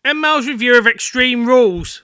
EnMao's review of Extreme Rules.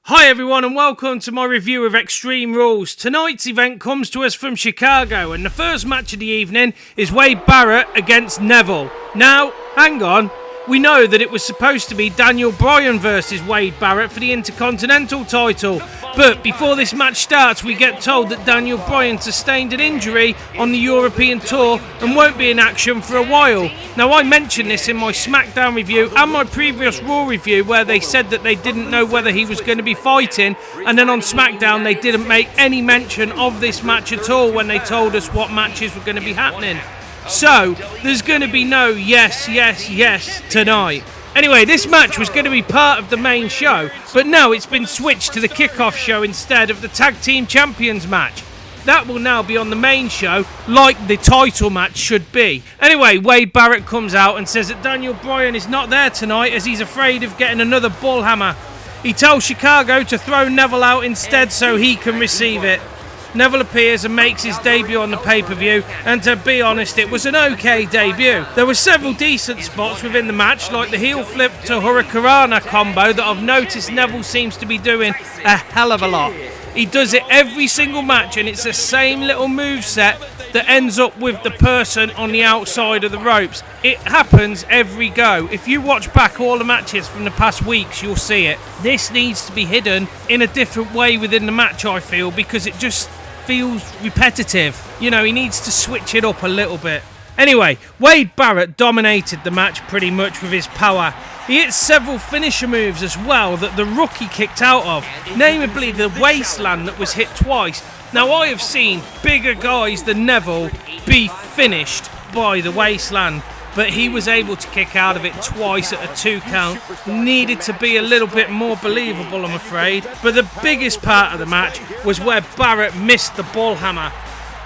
Hi everyone and welcome to my review of Extreme Rules. Tonight's event comes to us from Chicago and the first match of the evening is Wade Barrett against Neville. Now, hang on. We know that it was supposed to be Daniel Bryan versus Wade Barrett for the Intercontinental title. But before this match starts, we get told that Daniel Bryan sustained an injury on the European tour and won't be in action for a while. Now, I mentioned this in my Smackdown review and my previous Raw review where they said that they didn't know whether he was going to be fighting, and then on Smackdown they didn't make any mention of this match at all when they told us what matches were going to be happening. So, there's going to be no yes tonight. Anyway, this match was going to be part of the main show, but now it's been switched to the kickoff show instead of the Tag Team Champions match. That will now be on the main show, like the title match should be. Anyway, Wade Barrett comes out and says that Daniel Bryan is not there tonight as he's afraid of getting another bull hammer. He tells Chicago to throw Neville out instead so he can receive it. Neville appears and makes his debut on the pay-per-view, and to be honest, it was an okay debut. There were several decent spots within the match, like the heel flip to Hurricanrana combo that I've noticed Neville seems to be doing a hell of a lot. He does it every single match, and it's the same little moveset that ends up with the person on the outside of the ropes. It happens every go. If you watch back all the matches from the past weeks, you'll see it. This needs to be hidden in a different way within the match, I feel, because it just feels repetitive. You know, he needs to switch it up a little bit. Anyway, Wade Barrett dominated the match pretty much with his power. He hit several finisher moves as well that the rookie kicked out of, namely the wasteland that was hit twice. Now, I have seen bigger guys than Neville be finished by the wasteland, but he was able to kick out of it twice at a 2 count. Needed to be a little bit more believable, I'm afraid. But the biggest part of the match was where Barrett missed the ball hammer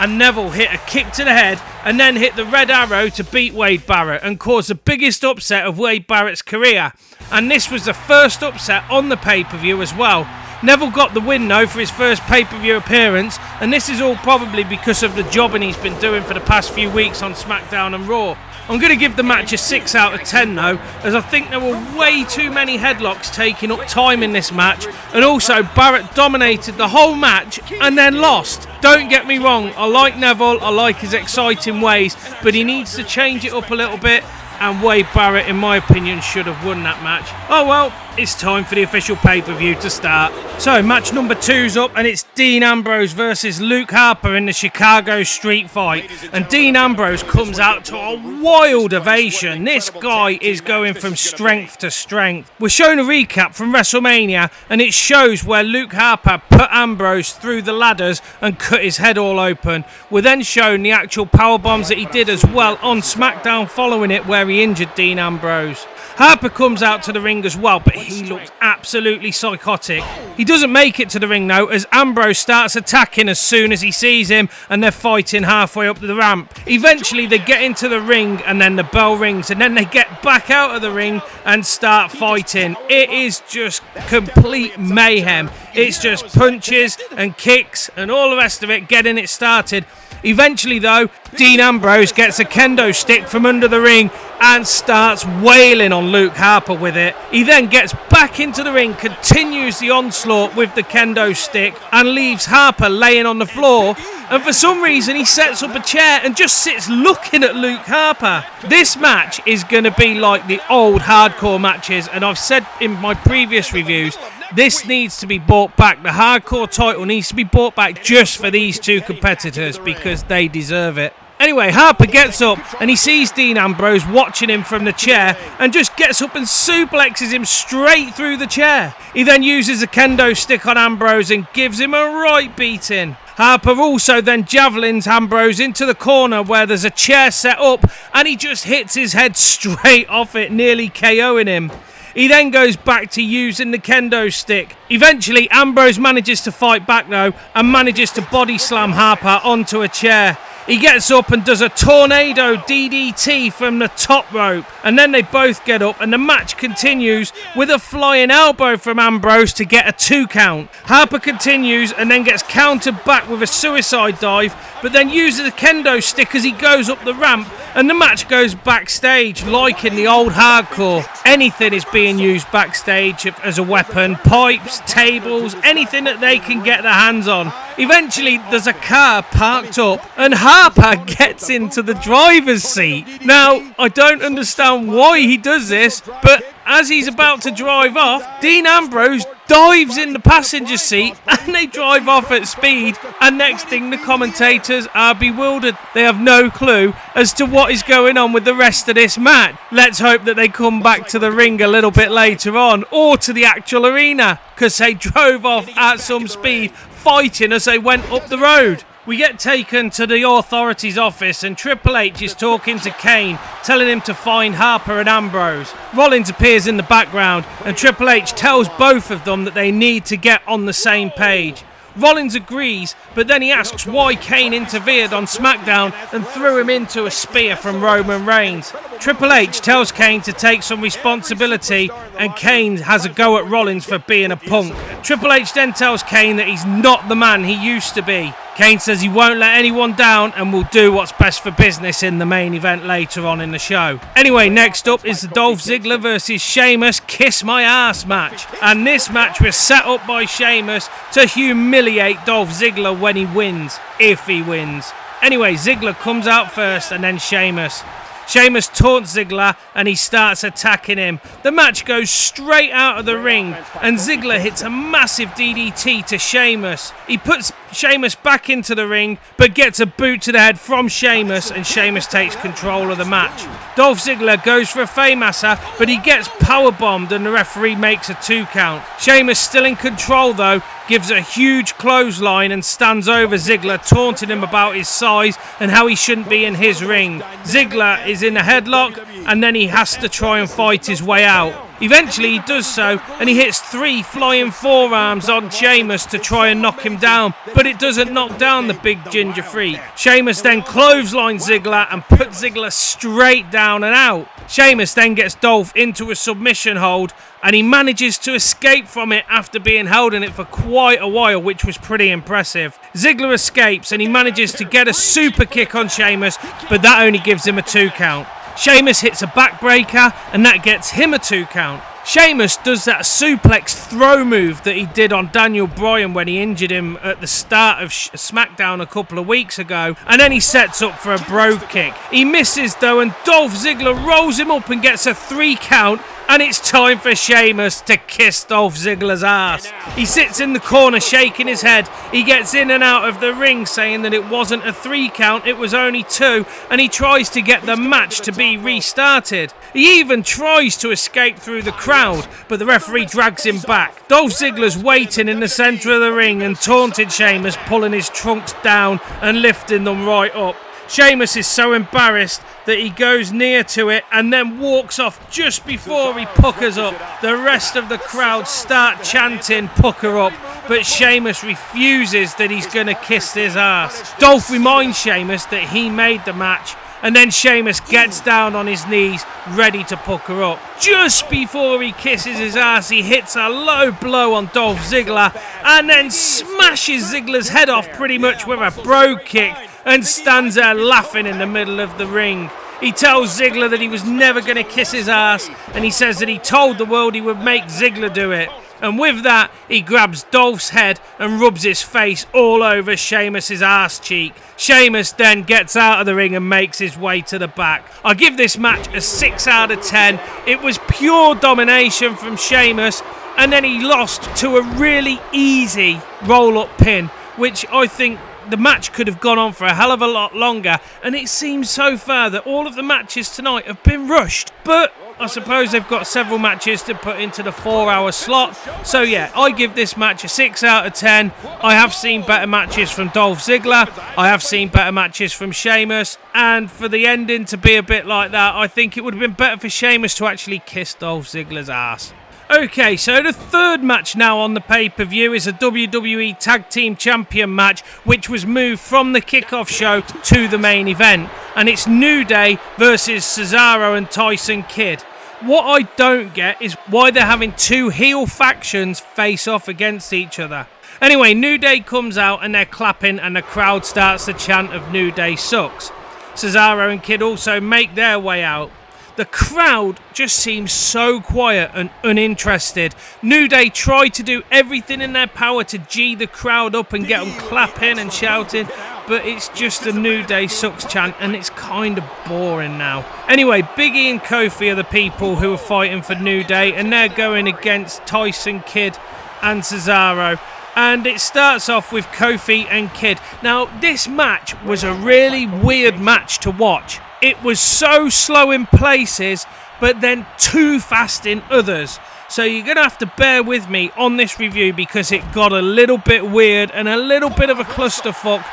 and Neville hit a kick to the head and then hit the red arrow to beat Wade Barrett and cause the biggest upset of Wade Barrett's career. And this was the first upset on the pay-per-view as well. Neville got the win though for his first pay-per-view appearance, and this is all probably because of the jobbing he's been doing for the past few weeks on SmackDown and Raw. I'm going to give the match a 6 out of 10 though, as I think there were way too many headlocks taking up time in this match, and also Barrett dominated the whole match and then lost. Don't get me wrong, I like Neville, I like his exciting ways, but he needs to change it up a little bit, and Wade Barrett, in my opinion, should have won that match. Oh well, it's time for the official pay-per-view to start. So, match number 2's up, and it's Dean Ambrose versus Luke Harper in the Chicago Street Fight. And Dean Ambrose comes out to a wild ovation. This guy is going from strength to strength. We're shown a recap from WrestleMania, and it shows where Luke Harper put Ambrose through the ladders and cut his head all open. We're then shown the actual powerbombs that he did as well on SmackDown following it, where he injured Dean Ambrose. Harper comes out to the ring as well, but he looks absolutely psychotic. He doesn't make it to the ring though, as Ambrose starts attacking as soon as he sees him, and they're fighting halfway up the ramp. Eventually they get into the ring and then the bell rings, and then they get back out of the ring and start fighting. It is just complete mayhem. It's just punches and kicks and all the rest of it getting it started. Eventually though, Dean Ambrose gets a kendo stick from under the ring and starts wailing on Luke Harper with it. He then gets back into the ring, continues the onslaught with the kendo stick, and leaves Harper laying on the floor. And for some reason he sets up a chair and just sits looking at Luke Harper. This match is going to be like the old hardcore matches, and I've said in my previous reviews, this needs to be brought back. The hardcore title needs to be brought back just for these two competitors because they deserve it. Anyway, Harper gets up and he sees Dean Ambrose watching him from the chair and just gets up and suplexes him straight through the chair. He then uses a kendo stick on Ambrose and gives him a right beating. Harper also then javelins Ambrose into the corner where there's a chair set up, and he just hits his head straight off it, nearly KOing him. He then goes back to using the kendo stick. Eventually, Ambrose manages to fight back though and manages to body slam Harper onto a chair. He gets up and does a tornado DDT from the top rope, and then they both get up and the match continues with a flying elbow from Ambrose to get a 2 count. Harper continues and then gets countered back with a suicide dive, but then uses a kendo stick as he goes up the ramp, and the match goes backstage like in the old hardcore. Anything is being used backstage as a weapon, pipes, tables, anything that they can get their hands on. Eventually there's a car parked up and Harper gets into the driver's seat. Now, I don't understand why he does this, but as he's about to drive off, Dean Ambrose dives in the passenger seat and they drive off at speed, and next thing the commentators are bewildered. They have no clue as to what is going on with the rest of this match. Let's hope that they come back to the ring a little bit later on, or to the actual arena, because they drove off at some speed, fighting as they went up the road. We get taken to the authorities' office and Triple H is talking to Kane, telling him to find Harper and Ambrose. Rollins appears in the background and Triple H tells both of them that they need to get on the same page. Rollins agrees, but then he asks why Kane interfered on Smackdown and threw him into a spear from Roman Reigns. Triple H tells Kane to take some responsibility, and Kane has a go at Rollins for being a punk. Triple H then tells Kane that he's not the man he used to be. Kane says he won't let anyone down and will do what's best for business in the main event later on in the show. Anyway, next up is the Dolph Ziggler versus Sheamus Kiss My Arse match. And this match was set up by Sheamus to humiliate Dolph Ziggler when he wins, if he wins. Anyway, Ziggler comes out first and then Sheamus. Sheamus taunts Ziggler and he starts attacking him. The match goes straight out of the ring and Ziggler hits a massive DDT to Sheamus. He puts Sheamus back into the ring but gets a boot to the head from Sheamus, and Sheamus takes control of the match. Dolph Ziggler goes for a Faymaster, but he gets powerbombed and the referee makes a 2 count. Sheamus, still in control though, gives a huge clothesline and stands over Ziggler, taunting him about his size and how he shouldn't be in his ring. Ziggler is in a headlock and then he has to try and fight his way out. Eventually he does so and he hits 3 flying forearms on Sheamus to try and knock him down, but it doesn't knock down the big ginger freak. Sheamus then clotheslines Ziggler and puts Ziggler straight down and out. Sheamus then gets Dolph into a submission hold and he manages to escape from it after being held in it for quite a while, which was pretty impressive. Ziggler escapes and he manages to get a super kick on Sheamus, but that only gives him a 2 count. Sheamus hits a backbreaker and that gets him a 2 count. Sheamus does that suplex throw move that he did on Daniel Bryan when he injured him at the start of Smackdown a couple of weeks ago, and then he sets up for a brogue kick. He misses though and Dolph Ziggler rolls him up and gets a 3 count, and it's time for Sheamus to kiss Dolph Ziggler's ass. He sits in the corner shaking his head. He gets in and out of the ring saying that it wasn't a 3 count, it was only 2, and he tries to get the match to be restarted. He even tries to escape through the crowd, but the referee drags him back. Dolph Ziggler's waiting in the centre of the ring and taunted Sheamus, pulling his trunks down and lifting them right up. Sheamus is so embarrassed that he goes near to it and then walks off just before he puckers up. The rest of the crowd start chanting "pucker up," but Sheamus refuses that he's going to kiss his ass. Dolph reminds Sheamus that he made the match, and then Sheamus gets down on his knees ready to pucker up. Just before he kisses his ass, he hits a low blow on Dolph Ziggler and then smashes Ziggler's head off pretty much with a brogue kick, and stands there laughing in the middle of the ring. He tells Ziggler that he was never going to kiss his ass, and he says that he told the world he would make Ziggler do it. And with that, he grabs Dolph's head and rubs his face all over Sheamus's arse cheek. Sheamus then gets out of the ring and makes his way to the back. I give this match a 6 out of 10. It was pure domination from Sheamus, and then he lost to a really easy roll-up pin, which I think the match could have gone on for a hell of a lot longer, and it seems so far that all of the matches tonight have been rushed. But I suppose they've got several matches to put into the 4-hour slot. So yeah, I give this match a 6 out of 10. I have seen better matches from Dolph Ziggler. I have seen better matches from Sheamus. And for the ending to be a bit like that, I think it would have been better for Sheamus to actually kiss Dolph Ziggler's ass. Okay, so the third match now on the pay-per-view is a WWE Tag Team Champion match, which was moved from the kickoff show to the main event. And it's New Day versus Cesaro and Tyson Kidd. What I don't get is why they're having two heel factions face off against each other. Anyway, New Day comes out and they're clapping and the crowd starts the chant of New Day sucks. Cesaro and Kidd also make their way out. The crowd just seems so quiet and uninterested. New Day try to do everything in their power to G the crowd up and get them clapping and shouting, but it's just a New Day sucks chant and it's kind of boring now. Anyway, Big E and Kofi are the people who are fighting for New Day and they're going against Tyson Kidd and Cesaro. And it starts off with Kofi and Kidd. Now, this match was a really weird match to watch. It was so slow in places, but then too fast in others. So you're going to have to bear with me on this review because it got a little bit weird and a little bit of a clusterfuck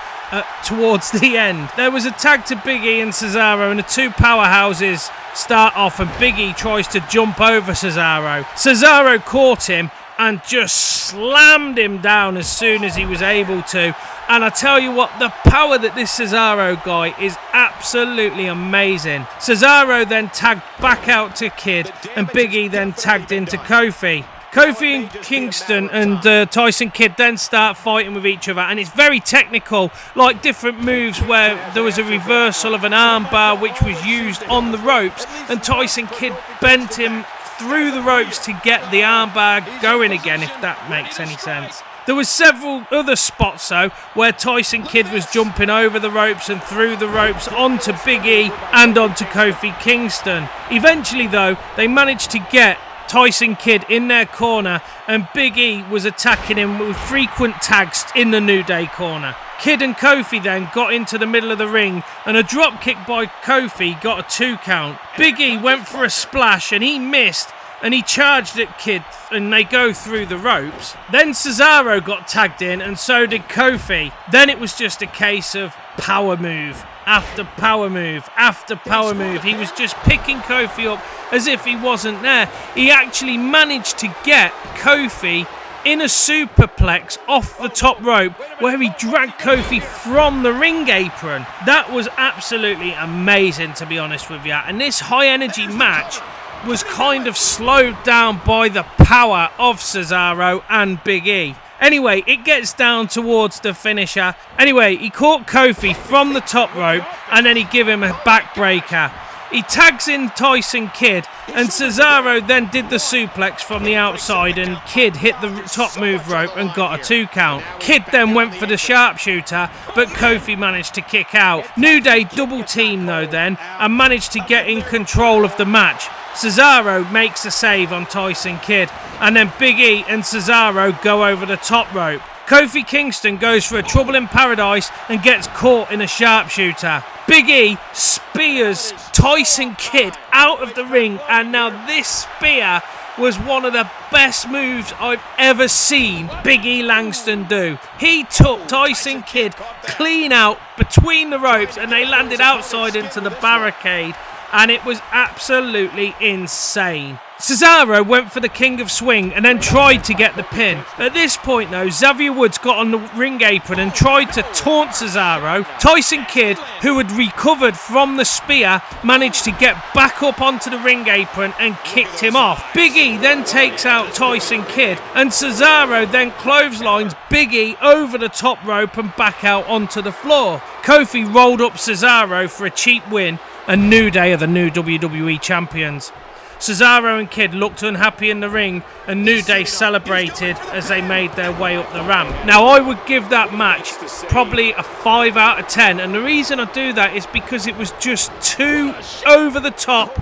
towards the end. There was a tag to Big E and Cesaro, and the two powerhouses start off, and Big E tries to jump over Cesaro. Cesaro caught him and just slammed him down as soon as he was able to. And I tell you what, the power that this Cesaro guy is absolutely amazing. Cesaro then tagged back out to Kidd, and Big E then tagged into Kofi. Kofi and Kingston and Tyson Kidd then start fighting with each other, and it's very technical, like different moves where there was a reversal of an armbar which was used on the ropes, and Tyson Kidd bent him through the ropes to get the armbar going again, if that makes any sense. There was several other spots though where Tyson Kidd was jumping over the ropes and through the ropes onto Big E and onto Kofi Kingston. Eventually though, they managed to get Tyson Kidd in their corner, and Big E was attacking him with frequent tags in the New Day corner. Kidd and Kofi then got into the middle of the ring, and a drop kick by Kofi got a 2 count. Big E went for a splash and he missed, and he charged at Kidd, and they go through the ropes. Then Cesaro got tagged in, and so did Kofi. Then it was just a case of power move after power move after power move. He was just picking Kofi up as if he wasn't there. He actually managed to get Kofi in a superplex off the top rope where he dragged Kofi from the ring apron. That was absolutely amazing, to be honest with you. And this high energy match was kind of slowed down by the power of Cesaro and Big E. Anyway, it gets down towards the finisher. Anyway, he caught Kofi from the top rope and then he gave him a backbreaker. He tags in Tyson Kidd, and Cesaro then did the suplex from the outside, and Kidd hit the top move rope and got a 2 count. Kidd then went for the sharpshooter, but Kofi managed to kick out. New Day double team though then, and managed to get in control of the match. Cesaro makes a save on Tyson Kidd, and then Big E and Cesaro go over the top rope. Kofi Kingston goes for a Trouble in Paradise and gets caught in a sharpshooter. Big E spears Tyson Kidd out of the ring, and now this spear was one of the best moves I've ever seen Big E Langston do. He took Tyson Kidd clean out between the ropes and they landed outside into the barricade, and it was absolutely insane. Cesaro went for the King of Swing and then tried to get the pin. At this point though, Xavier Woods got on the ring apron and tried to taunt Cesaro. Tyson Kidd, who had recovered from the spear, managed to get back up onto the ring apron and kicked him off. Big E then takes out Tyson Kidd, and Cesaro then clotheslines Big E over the top rope and back out onto the floor. Kofi rolled up Cesaro for a cheap win, and New Day are the new WWE champions. Cesaro and Kidd looked unhappy in the ring, and New Day celebrated as they made their way up the ramp. Now, I would give that match probably a 5 out of 10, and the reason I do that is because it was just too over-the-top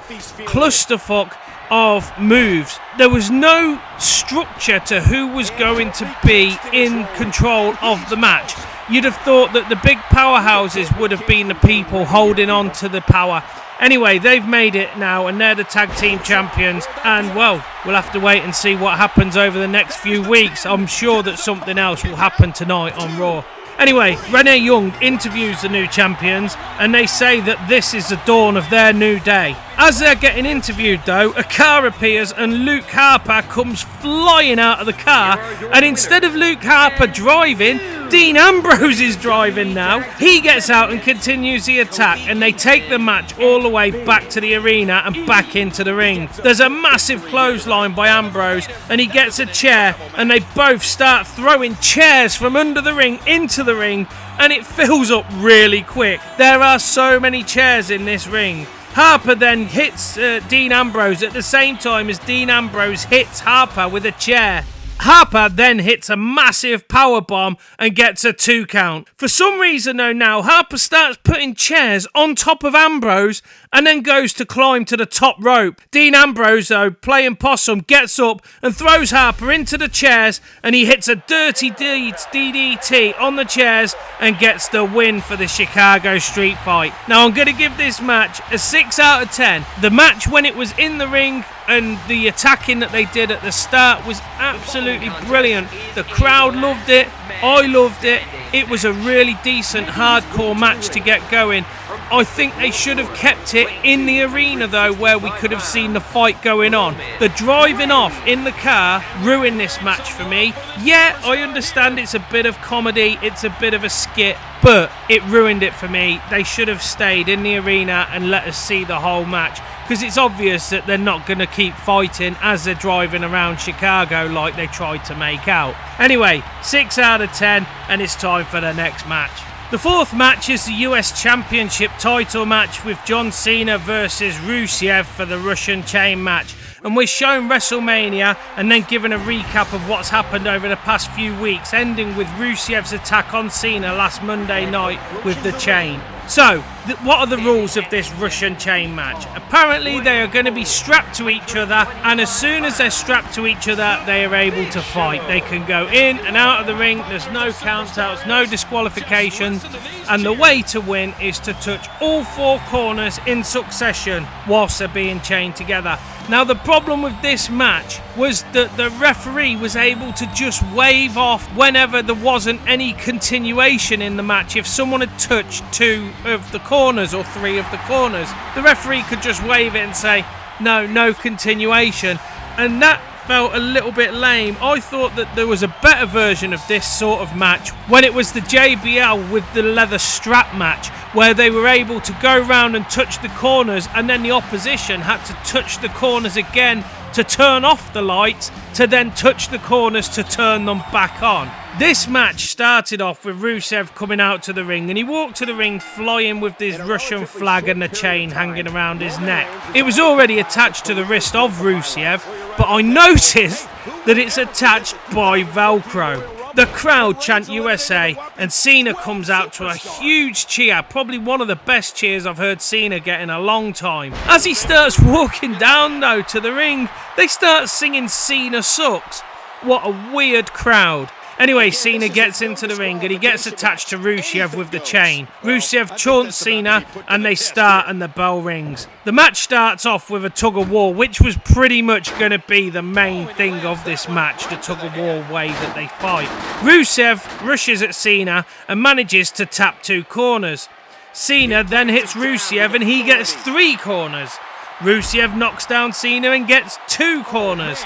clusterfuck of moves. There was no structure to who was going to be in control of the match. You'd have thought that the big powerhouses would have been the people holding on to the power. Anyway, they've made it now, and they're the tag team champions, and well, we'll have to wait and see what happens over the next few weeks. I'm sure that something else will happen tonight on Raw. Anyway, Renee Young interviews the new champions, and they say that this is the dawn of their new day. As they're getting interviewed though, a car appears and Luke Harper comes flying out of the car, and instead of Luke Harper driving, Dean Ambrose is driving now. He gets out and continues the attack, and they take the match all the way back to the arena and back into the ring. There's a massive clothesline by Ambrose, and he gets a chair, and they both start throwing chairs from under the ring into the ring, and it fills up really quick. There are so many chairs in this ring. Harper then hits Dean Ambrose at the same time as Dean Ambrose hits Harper with a chair. Harper then hits a massive powerbomb and gets a 2 count. For some reason though now, Harper starts putting chairs on top of Ambrose and then goes to climb to the top rope. Dean Ambrose though, playing possum, gets up and throws Harper into the chairs, and he hits a Dirty Deeds DDT on the chairs and gets the win for the Chicago Street Fight. Now I'm going to give this match a 6 out of 10. The match when it was in the ring and the attacking that they did at the start was absolutely brilliant. The crowd loved it. I loved it. It was a really decent hardcore match to get going. I think they should have kept it in the arena though, where we could have seen the fight going on. The driving off in the car ruined this match for me. Yeah, I understand it's a bit of comedy, it's a bit of a skit, but it ruined it for me. They should have stayed in the arena and let us see the whole match, because it's obvious that they're not going to keep fighting as they're driving around Chicago like they tried to make out. Anyway, 6 out of 10, and it's time for the next match. The fourth match is the US Championship title match with John Cena versus Rusev for the Russian chain match. And we're shown WrestleMania and then given a recap of what's happened over the past few weeks, ending with Rusev's attack on Cena last Monday night with the chain. So, what are the rules of this Russian chain match? Apparently they are going to be strapped to each other, and as soon as they're strapped to each other, they are able to fight. They can go in and out of the ring, there's no count-outs, no disqualifications, and the way to win is to touch all 4 corners in succession whilst they're being chained together. Now the problem with this match was that the referee was able to just wave off whenever there wasn't any continuation in the match. If someone had touched 2 of the corners or 3 of the corners, the referee could just wave it and say, no continuation. And that felt a little bit lame. I thought that there was a better version of this sort of match when it was the JBL with the leather strap match, where they were able to go round and touch the corners, and then the opposition had to touch the corners again to turn off the lights, to then touch the corners to turn them back on. This match started off with Rusev coming out to the ring, and he walked to the ring flying with this Russian flag and the chain hanging around his neck. It was already attached to the wrist of Rusev, but I noticed that it's attached by Velcro. The crowd chant USA, and Cena comes out to a huge cheer, probably one of the best cheers I've heard Cena get in a long time. As he starts walking down though to the ring, they start singing Cena Sucks. What a weird crowd. Anyway, Cena gets into the ring and he gets attached to Rusev with the chain. Rusev taunts Cena and they start and the bell rings. The match starts off with a tug of war, which was pretty much going to be the main thing of this match, the tug of war way that they fight. Rusev rushes at Cena and manages to tap 2 corners. Cena then hits Rusev and he gets 3 corners. Rusev knocks down Cena and gets 2 corners.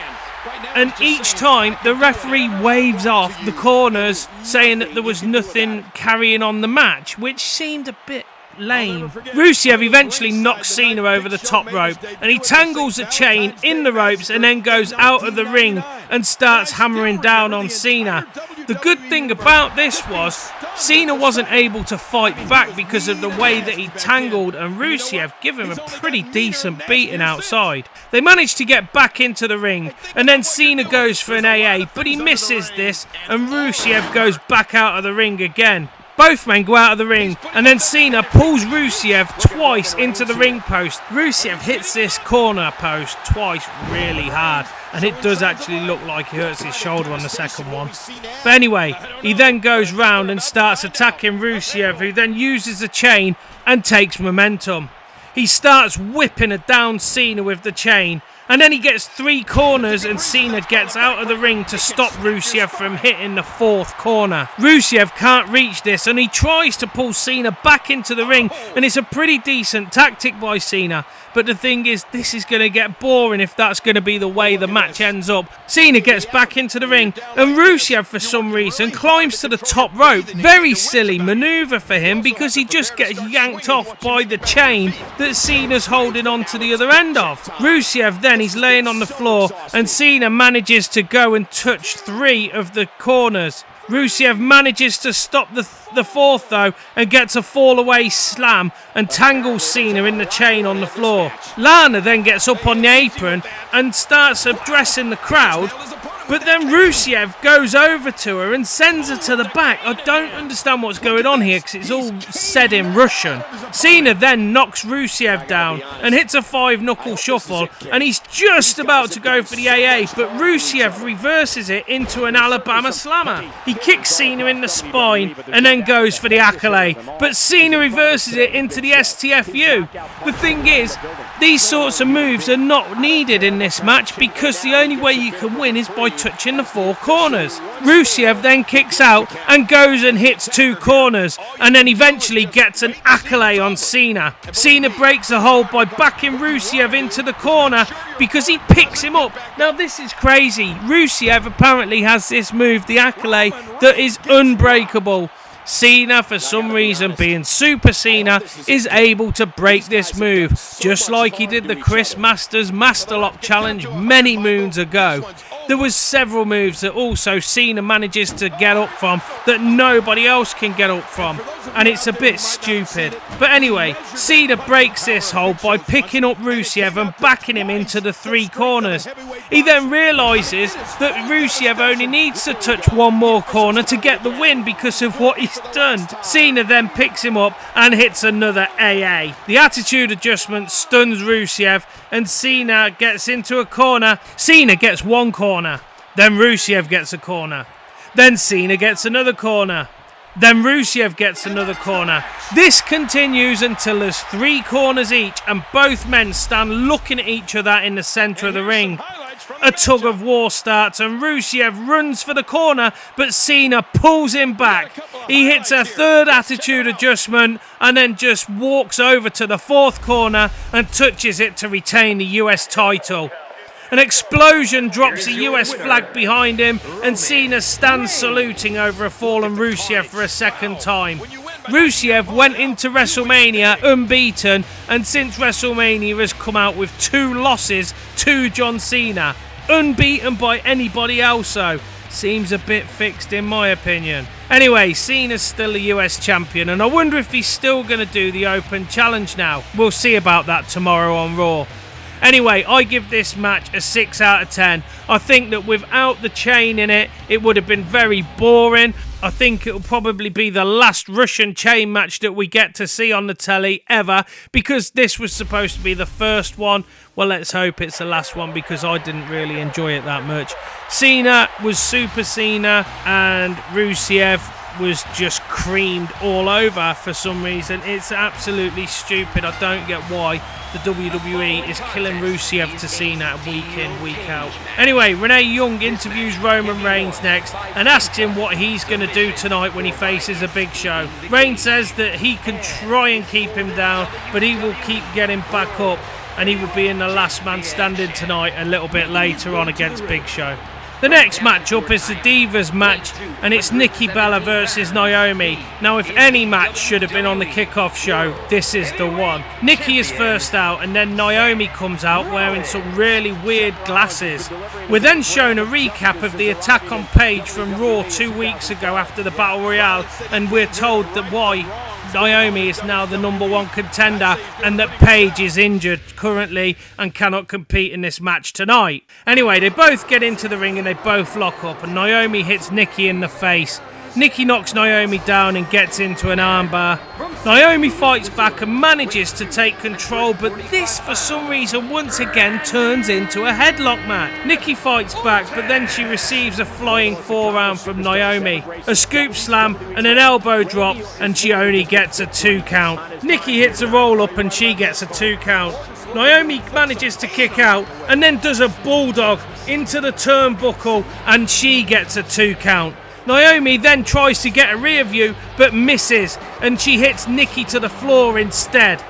And each time the referee waves off the corners, saying that there was nothing carrying on the match, which seemed a bit lame. Rusev eventually knocks Cena over the top rope, and he tangles the chain in the ropes and then goes out of the ring and starts hammering down on Cena. The good thing about this was Cena wasn't able to fight back because of the way that he tangled, and Rusev gave him a pretty decent beating outside. They managed to get back into the ring, and then Cena goes for an AA, but he misses this, and Rusev goes back out of the ring again. Both men go out of the ring, and then Cena pulls Rusev twice into the ring post. Rusev hits this corner post twice really hard, and it does actually look like he hurts his shoulder on the second one. But anyway, he then goes round and starts attacking Rusev, who then uses the chain and takes momentum. He starts whipping it down Cena with the chain, And then he gets 3 corners and Cena gets out of the ring to stop Rusev from hitting the 4th corner. Rusev can't reach this and he tries to pull Cena back into the ring, and it's a pretty decent tactic by Cena. But the thing is, this is going to get boring if that's going to be the way the match ends up. Cena gets back into the ring and Rusev for some reason climbs to the top rope. Very silly manoeuvre for him because he just gets yanked off by the chain that Cena's holding on to the other end of. Rusev then, he's laying on the floor and Cena manages to go and touch 3 of the corners. Rusev manages to stop the 4th though and gets a fall away slam and tangles Cena in the chain on the floor. Lana then gets up on the apron and starts addressing the crowd, but then Rusev goes over to her and sends her to the back. I don't understand what's going on here because it's all said in Russian. Cena then knocks Rusev down and hits a 5-knuckle shuffle, and he's just about to go for the AA, but Rusev reverses it into an Alabama slammer. He kicks Cena in the spine and then goes for the accolade, but Cena reverses it into the STFU. The thing is, these sorts of moves are not needed in this match because the only way you can win is by touching the 4 corners. Rusev then kicks out and goes and hits 2 corners and then eventually gets an accolade on Cena. Cena breaks the hold by backing Rusev into the corner because he picks him up. Now this is crazy. Rusev apparently has this move, the accolade, that is unbreakable. Cena, for some reason, being Super Cena, is able to break this move, just like he did the Chris Masters Masterlock Challenge many moons ago. There was several moves that also Cena manages to get up from that nobody else can get up from, and it's a bit stupid. But anyway, Cena breaks this hold by picking up Rusev and backing him into the 3 corners. He then realises that Rusev only needs to touch 1 more corner to get the win because of what he's done. Cena then picks him up and hits another AA. The attitude adjustment stuns Rusev and Cena gets into a corner. Cena gets 1 corner. Then Rusev gets a corner. Then Cena gets another corner. Then Rusev gets another corner. This continues until there's 3 corners each and both men stand looking at each other in the centre of the ring. A tug of war starts and Rusev runs for the corner, but Cena pulls him back. He hits a 3rd attitude adjustment and then just walks over to the 4th corner and touches it to retain the US title. An explosion drops the US flag behind him and Cena stands saluting over a fallen Rusev for a 2nd time. Rusev went into WrestleMania unbeaten and since WrestleMania has come out with 2 losses to John Cena. Unbeaten by anybody else though. Seems a bit fixed in my opinion. Anyway, Cena's still the US champion and I wonder if he's still going to do the Open Challenge now. We'll see about that tomorrow on Raw. Anyway, I give this match a 6 out of 10. I think that without the chain in it, it would have been very boring. I think it'll probably be the last Russian chain match that we get to see on the telly ever, because this was supposed to be the first one. Well, let's hope it's the last one because I didn't really enjoy it that much. Cena was Super Cena and Rusev was just creamed all over for some reason. It's absolutely stupid. I don't get why the WWE is killing Rusev to Cena week in, week out. Anyway, Renee Young interviews Roman Reigns next and asks him what he's going to do tonight when he faces a Big Show. Reigns says that he can try and keep him down, but he will keep getting back up and he will be in the last man standing tonight a little bit later on against Big Show. The next matchup is the Divas match and it's Nikki Bella versus Naomi. Now if any match should have been on the kickoff show, this is the one. Nikki is first out and then Naomi comes out wearing some really weird glasses. We're then shown a recap of the attack on Paige from Raw 2 weeks ago after the Battle Royale and we're told that why Naomi is now the #1 contender and that Paige is injured currently and cannot compete in this match tonight. Anyway, they both get into the ring and they both lock up and Naomi hits Nikki in the face. Nikki knocks Naomi down and gets into an armbar. Naomi fights back and manages to take control, but this for some reason once again turns into a headlock match. Nikki fights back, but then she receives a flying forearm from Naomi, a scoop slam and an elbow drop, and she only gets a 2 count. Nikki hits a roll up and she gets a 2 count. Naomi manages to kick out and then does a bulldog into the turnbuckle and she gets a 2 count. Naomi then tries to get a rear view but misses and she hits Nikki to the floor instead.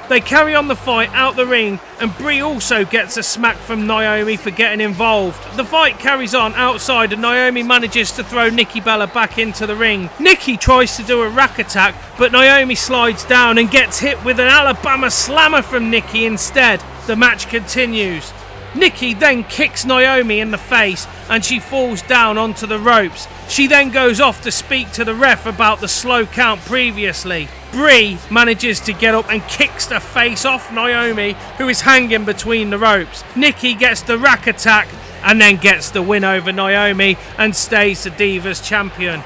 They carry on the fight out the ring and Brie also gets a smack from Naomi for getting involved. The fight carries on outside and Naomi manages to throw Nikki Bella back into the ring. Nikki tries to do a rack attack but Naomi slides down and gets hit with an Alabama slammer from Nikki instead. The match continues. Nikki then kicks Naomi in the face and she falls down onto the ropes. She then goes off to speak to the ref about the slow count previously. Brie manages to get up and kicks the face off Naomi, who is hanging between the ropes. Nikki gets the rack attack and then gets the win over Naomi and stays the Divas champion.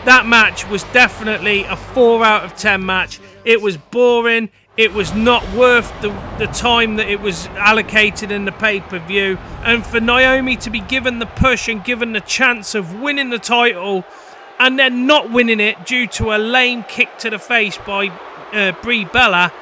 That match was definitely a 4 out of 10 match. It was boring. It was not worth the time that it was allocated in the pay-per-view. And for Naomi to be given the push and given the chance of winning the title and then not winning it due to a lame kick to the face by Brie Bella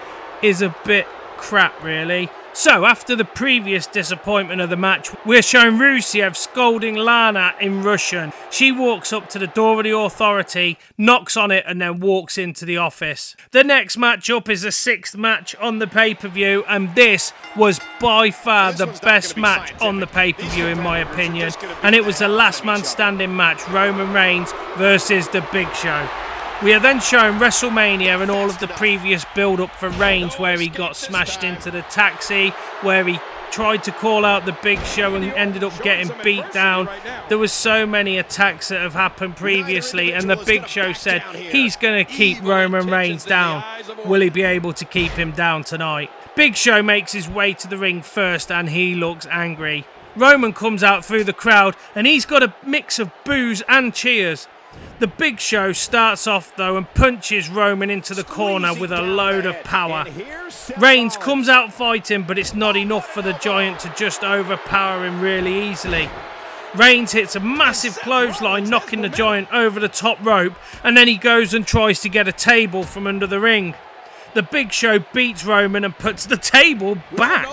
is a bit crap, really. So, after the previous disappointment of the match, we're shown Rusev scolding Lana in Russian. She walks up to the door of the Authority, knocks on it, and then walks into the office. The next match up is the 6th match on the pay-per-view, and this was by far the best match on the pay-per-view in my opinion. And it was the last man standing match, Roman Reigns versus The Big Show. We are then shown WrestleMania and all of the previous build-up for Reigns, where he got smashed into the taxi, where he tried to call out The Big Show and ended up getting beat down. There was so many attacks that have happened previously, and The Big Show said he's going to keep Roman Reigns down. Will he be able to keep him down tonight? Big Show makes his way to the ring first, and he looks angry. Roman comes out through the crowd, and he's got a mix of boos and cheers. The Big Show starts off though and punches Roman into the corner with a load of power. Reigns comes out fighting, but it's not enough for the Giant to just overpower him really easily. Reigns hits a massive clothesline, knocking the Giant over the top rope, and then he goes and tries to get a table from under the ring. The Big Show beats Roman and puts the table back.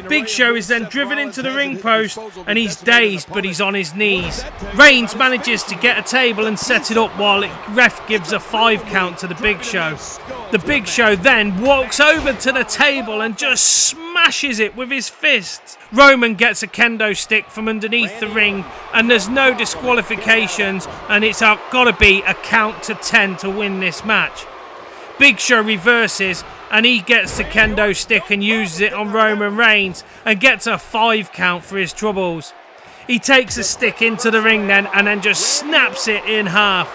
Big Show is then driven into the ring post and he's dazed, but he's on his knees. Reigns manages to get a table and set it up while the ref gives a 5 count to the Big Show. The Big Show then walks over to the table and just smashes it with his fists. Roman gets a kendo stick from underneath the ring and there's no disqualifications, and it's got to be a count to 10 to win this match. Big Show reverses and he gets the kendo stick and uses it on Roman Reigns and gets a 5 count for his troubles. He takes the stick into the ring then and then just snaps it in half.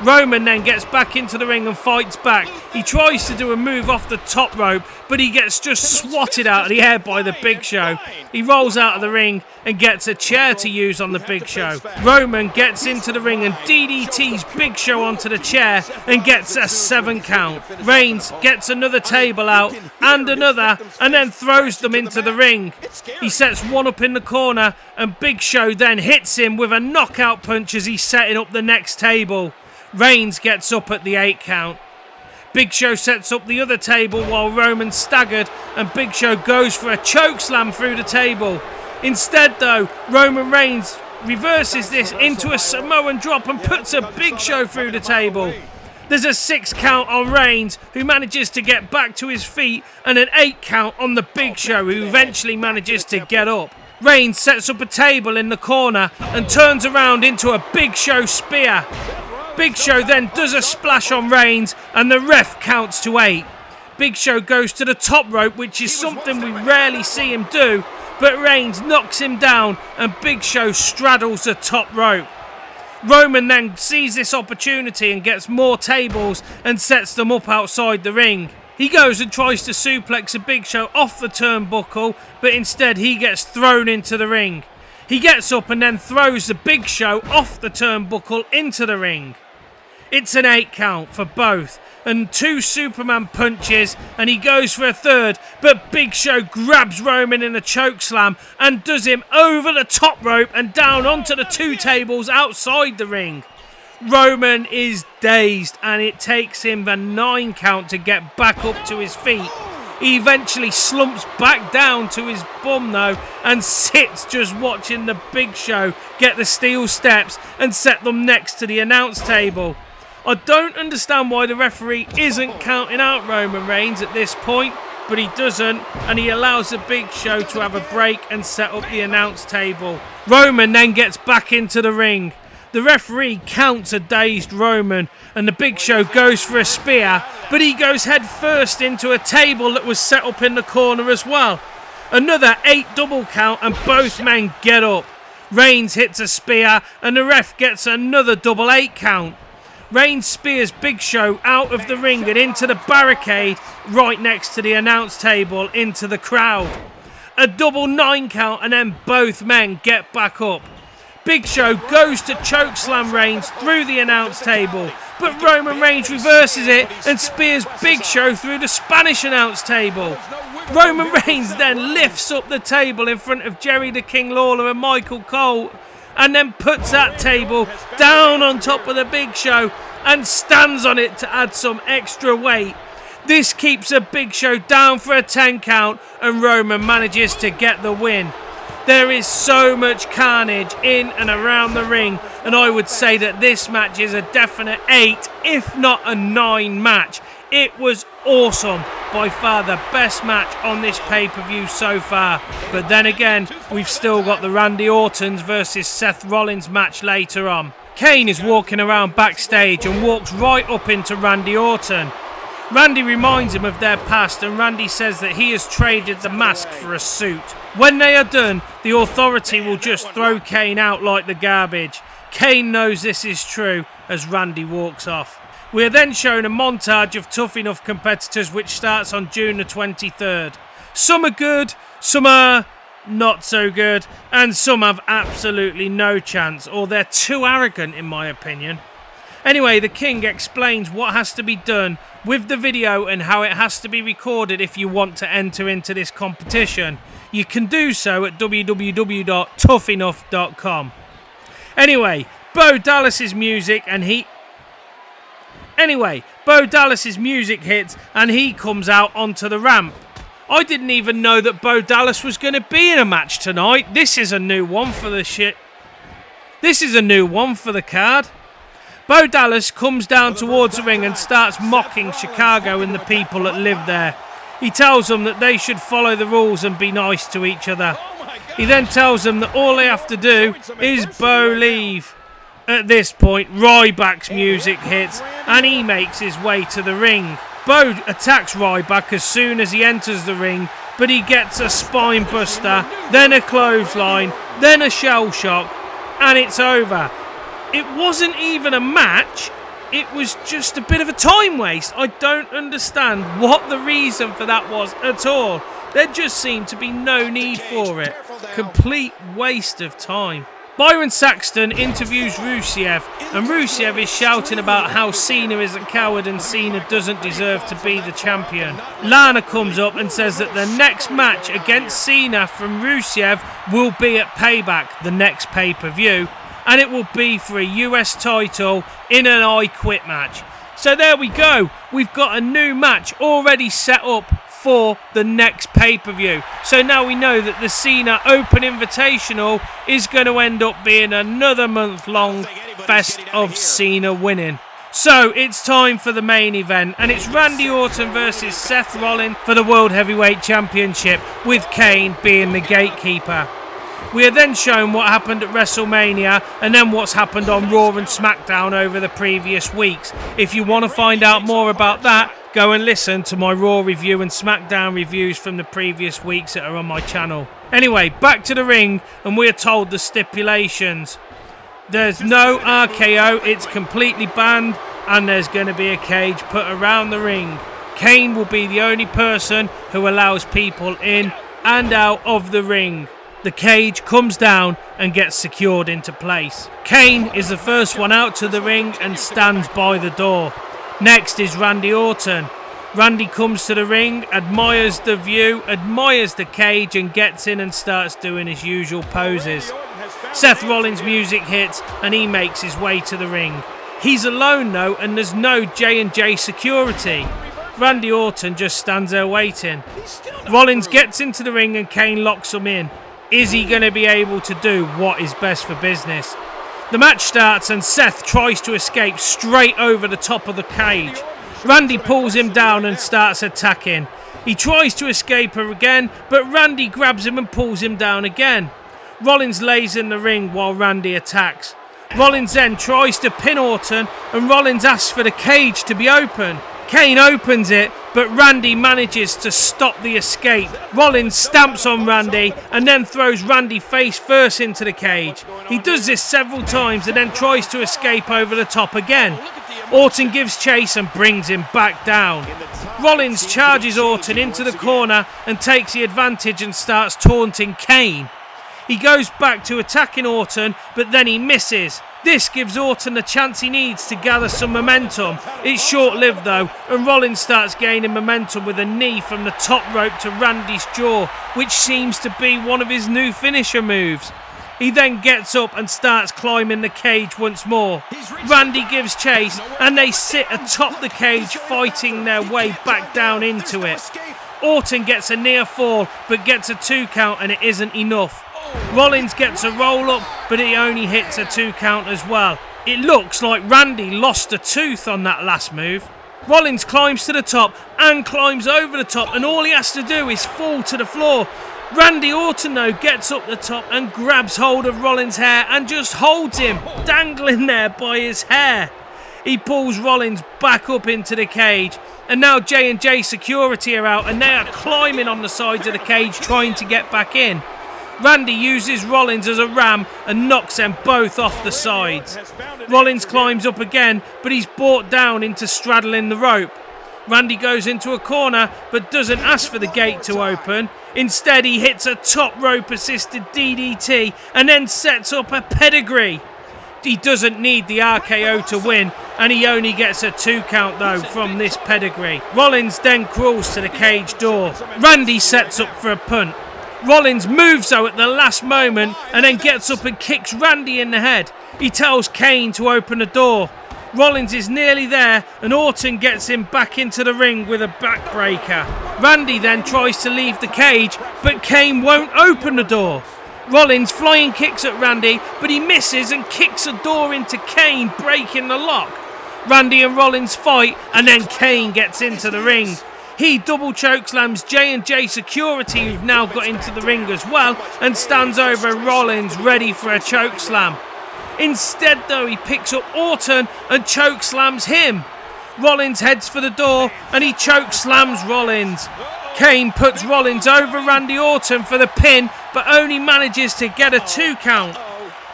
Roman then gets back into the ring and fights back. He tries to do a move off the top rope, but he gets just swatted out of the air by the Big Show. He rolls out of the ring and gets a chair to use on the Big Show. Roman gets into the ring and DDTs Big Show onto the chair and gets a 7 count. Reigns gets another table out and another and then throws them into the ring. He sets one up in the corner and Big Show then hits him with a knockout punch as he's setting up the next table. Reigns gets up at the 8 count. Big Show sets up the other table while Roman's staggered and Big Show goes for a choke slam through the table. Instead though, Roman Reigns reverses this into a Samoan drop and puts a Big Show through the table. There's a 6 count on Reigns, who manages to get back to his feet, and an 8 count on the Big Show, who eventually manages to get up. Reigns sets up a table in the corner and turns around into a Big Show spear. Big Show then does a splash on Reigns and the ref counts to 8. Big Show goes to the top rope, which is something we rarely see him do, but Reigns knocks him down and Big Show straddles the top rope. Roman then sees this opportunity and gets more tables and sets them up outside the ring. He goes and tries to suplex a Big Show off the turnbuckle, but instead he gets thrown into the ring. He gets up and then throws the Big Show off the turnbuckle into the ring. It's an 8 count for both, and 2 Superman punches, and he goes for a third, but Big Show grabs Roman in a chokeslam and does him over the top rope and down onto the 2 tables outside the ring. Roman is dazed, and it takes him the 9 count to get back up to his feet. He eventually slumps back down to his bum though and sits just watching the Big Show get the steel steps and set them next to the announce table. I don't understand why the referee isn't counting out Roman Reigns at this point, but he doesn't, and he allows the Big Show to have a break and set up the announce table. Roman then gets back into the ring. The referee counts a dazed Roman, and the Big Show goes for a spear, but he goes head first into a table that was set up in the corner as well. Another 8 double count, and both men get up. Reigns hits a spear, and the ref gets another double 8 count. Reigns spears Big Show out of the ring and into the barricade right next to the announce table into the crowd. A double 9 count, and then both men get back up. Big Show goes to chokeslam Reigns through the announce table, but Roman Reigns reverses it and spears Big Show through the Spanish announce table. Roman Reigns then lifts up the table in front of Jerry the King Lawler and Michael Cole, and then puts that table down on top of the Big Show and stands on it to add some extra weight. This keeps the Big Show down for a 10 count, and Roman manages to get the win. There is so much carnage in and around the ring, and I would say that this match is a definite 8, if not a 9 match. It was awesome. By far the best match on this pay-per-view so far. But then again, we've still got the Randy Ortons versus Seth Rollins match later on. Kane is walking around backstage and walks right up into Randy Orton. Randy reminds him of their past, and Randy says that he has traded the mask for a suit. When they are done, the Authority will just throw Kane out like the garbage. Kane knows this is true as Randy walks off. We are then shown a montage of Tough Enough competitors which starts on June the 23rd. Some are good, some are not so good, and some have absolutely no chance, or they're too arrogant in my opinion. Anyway, the King explains what has to be done with the video and how it has to be recorded if you want to enter into this competition. You can do so at www.toughenough.com. Anyway, Bo Dallas's music hits and he comes out onto the ramp. I didn't even know that Bo Dallas was going to be in a match tonight. This is a new one for the card. Bo Dallas comes down towards the ring and starts mocking Chicago and the people that live there. He tells them that they should follow the rules and be nice to each other. He then tells them that all they have to do is Bo leave. At this point, Ryback's music hits and he makes his way to the ring. Bo attacks Ryback as soon as he enters the ring, but he gets a spine buster, then a clothesline, then a shell shock, and it's over. It wasn't even a match, it was just a bit of a time waste. I don't understand what the reason for that was at all. There just seemed to be no need for it. Complete waste of time. Byron Saxton interviews Rusev, and Rusev is shouting about how Cena is a coward and Cena doesn't deserve to be the champion. Lana comes up and says that the next match against Cena from Rusev will be at Payback, the next pay-per-view, and it will be for a US title in an I Quit match. So there we go, we've got a new match already set up for the next pay-per-view. So now we know that the Cena Open Invitational is going to end up being another month-long fest of Cena winning. So it's time for the main event, and it's Randy Orton versus Seth Rollins for the World Heavyweight Championship, with Kane being the gatekeeper. We are then shown what happened at WrestleMania and then what's happened on Raw and Smackdown over the previous weeks. If you want to find out more about that, go and listen to my Raw review and Smackdown reviews from the previous weeks that are on my channel. Anyway, back to the ring, and we are told the stipulations. There's no RKO, it's completely banned, and there's going to be a cage put around the ring. Kane will be the only person who allows people in and out of the ring. The cage comes down and gets secured into place. Kane is the first one out to the ring and stands by the door. Next is Randy Orton. Randy comes to the ring, admires the view, admires the cage, and gets in and starts doing his usual poses. Seth Rollins' music hits and he makes his way to the ring. He's alone though, and there's no J&J security. Randy Orton just stands there waiting. Rollins gets into the ring and Kane locks him in. Is he going to be able to do what is best for business? The match starts and Seth tries to escape straight over the top of the cage. Randy pulls him down and starts attacking. He tries to escape her again, but Randy grabs him and pulls him down again. Rollins lays in the ring while Randy attacks. Rollins then tries to pin Orton and Rollins asks for the cage to be open. Kane opens it, but Randy manages to stop the escape. Rollins stamps on Randy and then throws Randy face first into the cage. He does this several times and then tries to escape over the top again. Orton gives chase and brings him back down. Rollins charges Orton into the corner and takes the advantage and starts taunting Kane. He goes back to attacking Orton, but then he misses. This gives Orton the chance he needs to gather some momentum. It's short-lived though, and Rollins starts gaining momentum with a knee from the top rope to Randy's jaw, which seems to be one of his new finisher moves. He then gets up and starts climbing the cage once more. Randy gives chase and they sit atop the cage fighting their way back down into it. Orton gets a near fall but gets a 2 count and it isn't enough. Rollins gets a roll up but he only hits a 2 count as well. It looks like Randy lost a tooth on that last move. Rollins climbs to the top and climbs over the top and all he has to do is fall to the floor. Randy Orton though gets up the top and grabs hold of Rollins' hair and just holds him, dangling there by his hair. He pulls Rollins back up into the cage and now J&J security are out and they are climbing on the sides of the cage trying to get back in. Randy uses Rollins as a ram and knocks them both off the sides. Rollins climbs up again but he's brought down into straddling the rope. Randy goes into a corner but doesn't ask for the gate to open. Instead, he hits a top rope assisted DDT and then sets up a pedigree. He doesn't need the RKO to win and he only gets a 2 count though from this pedigree. Rollins then crawls to the cage door. Randy sets up for a punt. Rollins moves though at the last moment and then gets up and kicks Randy in the head. He tells Kane to open the door. Rollins is nearly there and Orton gets him back into the ring with a backbreaker. Randy then tries to leave the cage but Kane won't open the door. Rollins flying kicks at Randy but he misses and kicks a door into Kane, breaking the lock. Randy and Rollins fight and then Kane gets into the ring. He double chokeslams J&J security who've now got into the ring as well and stands over Rollins ready for a chokeslam. Instead though he picks up Orton and chokeslams him. Rollins heads for the door and he chokeslams Rollins. Kane puts Rollins over Randy Orton for the pin but only manages to get a 2 count.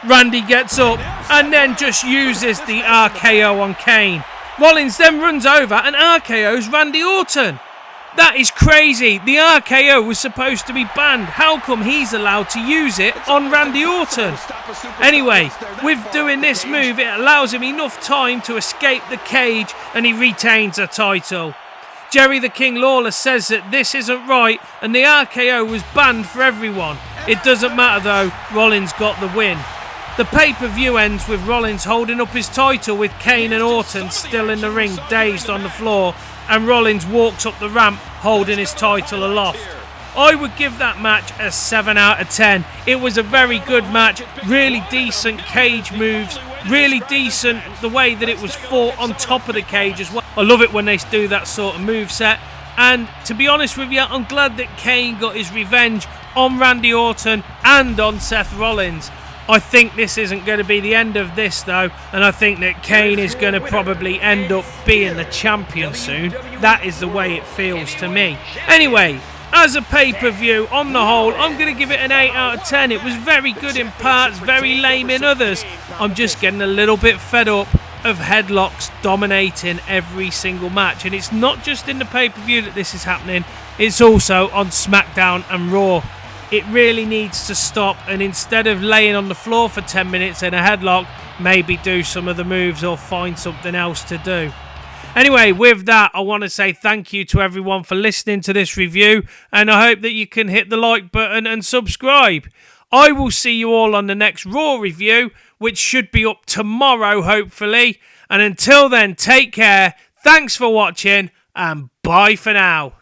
Randy gets up and then just uses the RKO on Kane. Rollins then runs over and RKOs Randy Orton. That is crazy. The RKO was supposed to be banned. How come he's allowed to use it on Randy Orton? Anyway, with doing this move, it allows him enough time to escape the cage and he retains the title. Jerry the King Lawler says that this isn't right and the RKO was banned for everyone. It doesn't matter though, Rollins got the win. The pay-per-view ends with Rollins holding up his title with Kane and Orton still in the ring, dazed on the floor, and Rollins walks up the ramp holding his title aloft. I would give that match a 7 out of 10. It was a very good match, really decent cage moves, really decent the way that it was fought on top of the cage as well. I love it when they do that sort of moveset. And to be honest with you, I'm glad that Kane got his revenge on Randy Orton and on Seth Rollins. I think this isn't going to be the end of this though, and I think that Kane is going to probably end up being the champion soon. That is the way it feels to me. Anyway, as a pay-per-view, on the whole, I'm going to give it an 8 out of 10. It was very good in parts, very lame in others. I'm just getting a little bit fed up of headlocks dominating every single match. And it's not just in the pay-per-view that this is happening, it's also on Smackdown and Raw. It really needs to stop, and instead of laying on the floor for 10 minutes in a headlock, maybe do some of the moves or find something else to do. Anyway, with that, I want to say thank you to everyone for listening to this review, and I hope that you can hit the like button and subscribe. I will see you all on the next Raw review, which should be up tomorrow, hopefully. And until then, take care, thanks for watching, and bye for now.